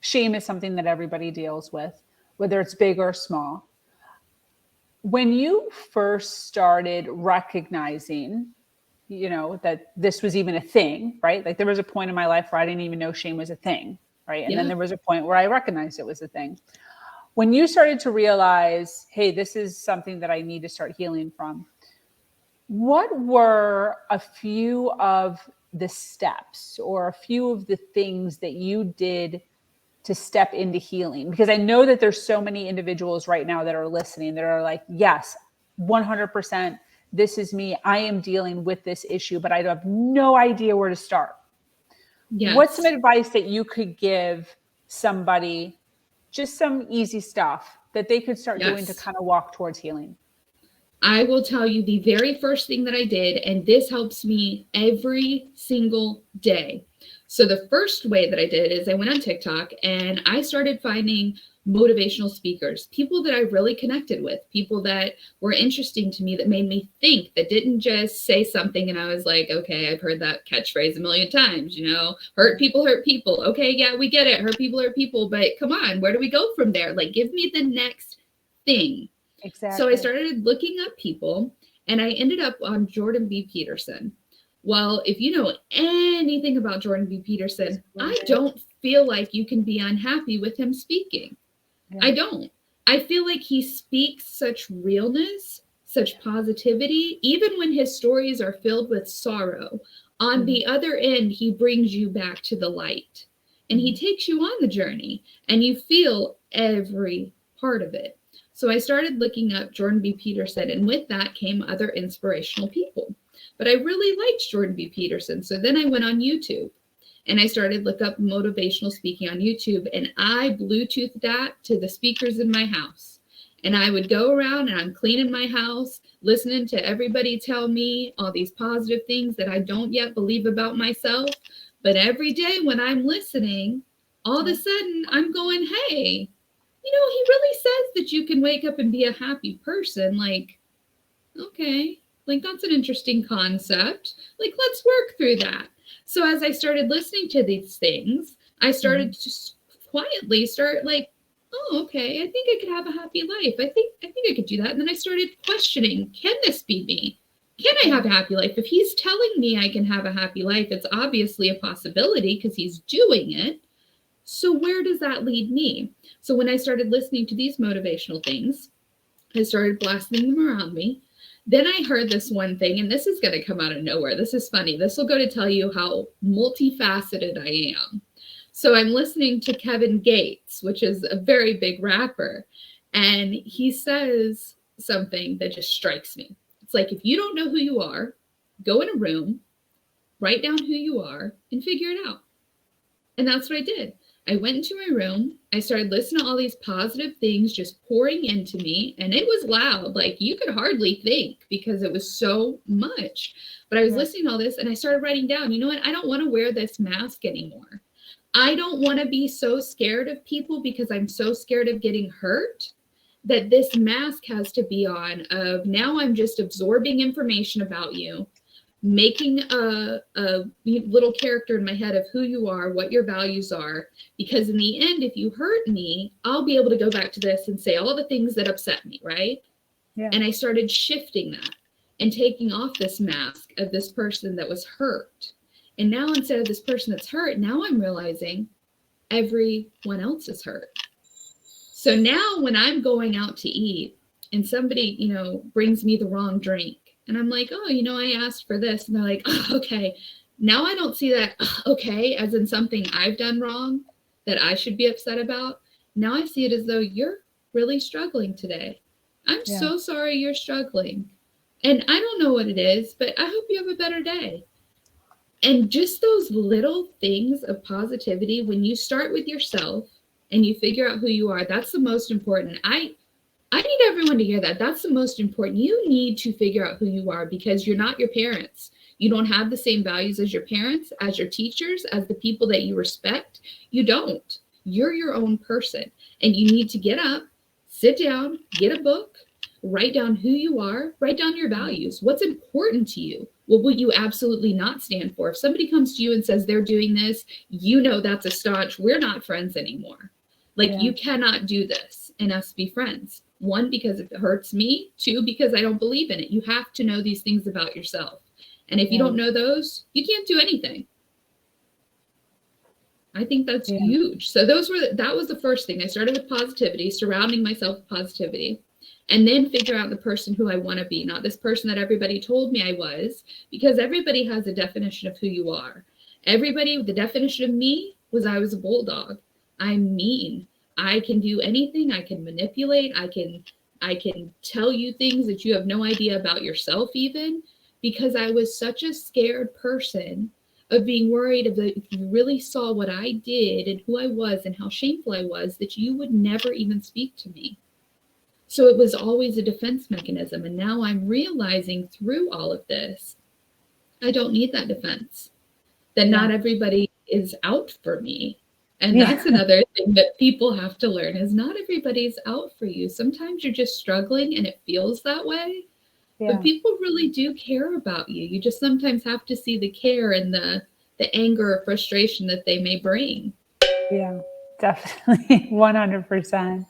shame is something that everybody deals with, whether it's big or small. When you first started recognizing, that this was even a thing, right? Like there was a point in my life where I didn't even know shame was a thing, right? And then there was a point where I recognized it was a thing. When you started to realize, hey, this is something that I need to start healing from, what were a few of the steps or a few of the things that you did to step into healing? Because I know that there's so many individuals right now that are listening that are like, yes, 100%, this is me. I am dealing with this issue, but I have no idea where to start. Yes. What's some advice that you could give somebody, just some easy stuff that they could start doing to kind of walk towards healing? I will tell you the very first thing that I did, and this helps me every single day. So the first way that I did is I went on TikTok and I started finding motivational speakers, people that I really connected with, people that were interesting to me, that made me think, that didn't just say something and I was like, okay, I've heard that catchphrase a million times, hurt people. Okay, yeah, we get it. Hurt people. But come on, where do we go from there? Like, give me the next thing. Exactly. So I started looking up people and I ended up on Jordan B. Peterson. Well, if you know anything about Jordan B. Peterson, I don't feel like you can be unhappy with him speaking. Yeah. I don't. I feel like he speaks such realness, such positivity, even when his stories are filled with sorrow. On the other end, he brings you back to the light and he takes you on the journey and you feel every part of it. So I started looking up Jordan B. Peterson, and with that came other inspirational people. But I really liked Jordan B. Peterson. So then I went on YouTube and I started look up motivational speaking on YouTube, and I Bluetoothed that to the speakers in my house. And I would go around and I'm cleaning my house, listening to everybody tell me all these positive things that I don't yet believe about myself. But every day when I'm listening, all of a sudden I'm going, hey, he really says that you can wake up and be a happy person. Like, okay, like that's an interesting concept. Like, let's work through that. So as I started listening to these things, I started to just quietly start like, oh, okay, I think I could have a happy life. I think I could do that. And then I started questioning, can this be me? Can I have a happy life? If he's telling me I can have a happy life, it's obviously a possibility because he's doing it. So where does that lead me? So when I started listening to these motivational things, I started blasting them around me. Then I heard this one thing, and this is going to come out of nowhere. This is funny. This will go to tell you how multifaceted I am. So I'm listening to Kevin Gates, which is a very big rapper, and he says something that just strikes me. It's like, if you don't know who you are, go in a room, write down who you are, and figure it out. And that's what I did. I went into my room. I started listening to all these positive things just pouring into me. And it was loud. Like, you could hardly think because it was so much. But I was listening to all this and I started writing down, you know what? I don't want to wear this mask anymore. I don't want to be so scared of people because I'm so scared of getting hurt that this mask has to be on of now I'm just absorbing information about you, making a little character in my head of who you are, what your values are, because in the end, if you hurt me, I'll be able to go back to this and say all the things that upset me, right? Yeah. And I started shifting that and taking off this mask of this person that was hurt. And now instead of this person that's hurt, now I'm realizing everyone else is hurt. So now when I'm going out to eat and somebody, brings me the wrong drink, and I'm like, oh, I asked for this. And they're like, oh, okay. Now I don't see that, okay, as in something I've done wrong that I should be upset about. Now I see it as though you're really struggling today. I'm so sorry you're struggling. And I don't know what it is, but I hope you have a better day. And just those little things of positivity, when you start with yourself and you figure out who you are, that's the most important. I need everyone to hear that. That's the most important. You need to figure out who you are because you're not your parents. You don't have the same values as your parents, as your teachers, as the people that you respect. You don't. You're your own person. And you need to get up, sit down, get a book, write down who you are, write down your values. What's important to you? What would you absolutely not stand for? If somebody comes to you and says they're doing this, you know that's a staunch, we're not friends anymore. Like, Yeah. you cannot do this and us be friends. One, because it hurts me. Two, because I don't believe in it. You have to know these things about yourself. And if you don't know those, you can't do anything. I think that's huge. So that was the first thing. I started with positivity, surrounding myself with positivity, and then figure out the person who I want to be, not this person that everybody told me I was, because everybody has a definition of who you are. The definition of me was I was a bulldog. I'm mean. I can do anything. I can manipulate. I can tell you things that you have no idea about yourself, even, because I was such a scared person of being worried of if you really saw what I did and who I was and how shameful I was, that you would never even speak to me. So it was always a defense mechanism. And now I'm realizing through all of this, I don't need that defense, that not everybody is out for me. And that's another thing that people have to learn, is not everybody's out for you. Sometimes you're just struggling and it feels that way. But people really do care about you. You just sometimes have to see the care and the anger or frustration that they may bring. Yeah, definitely. 100%.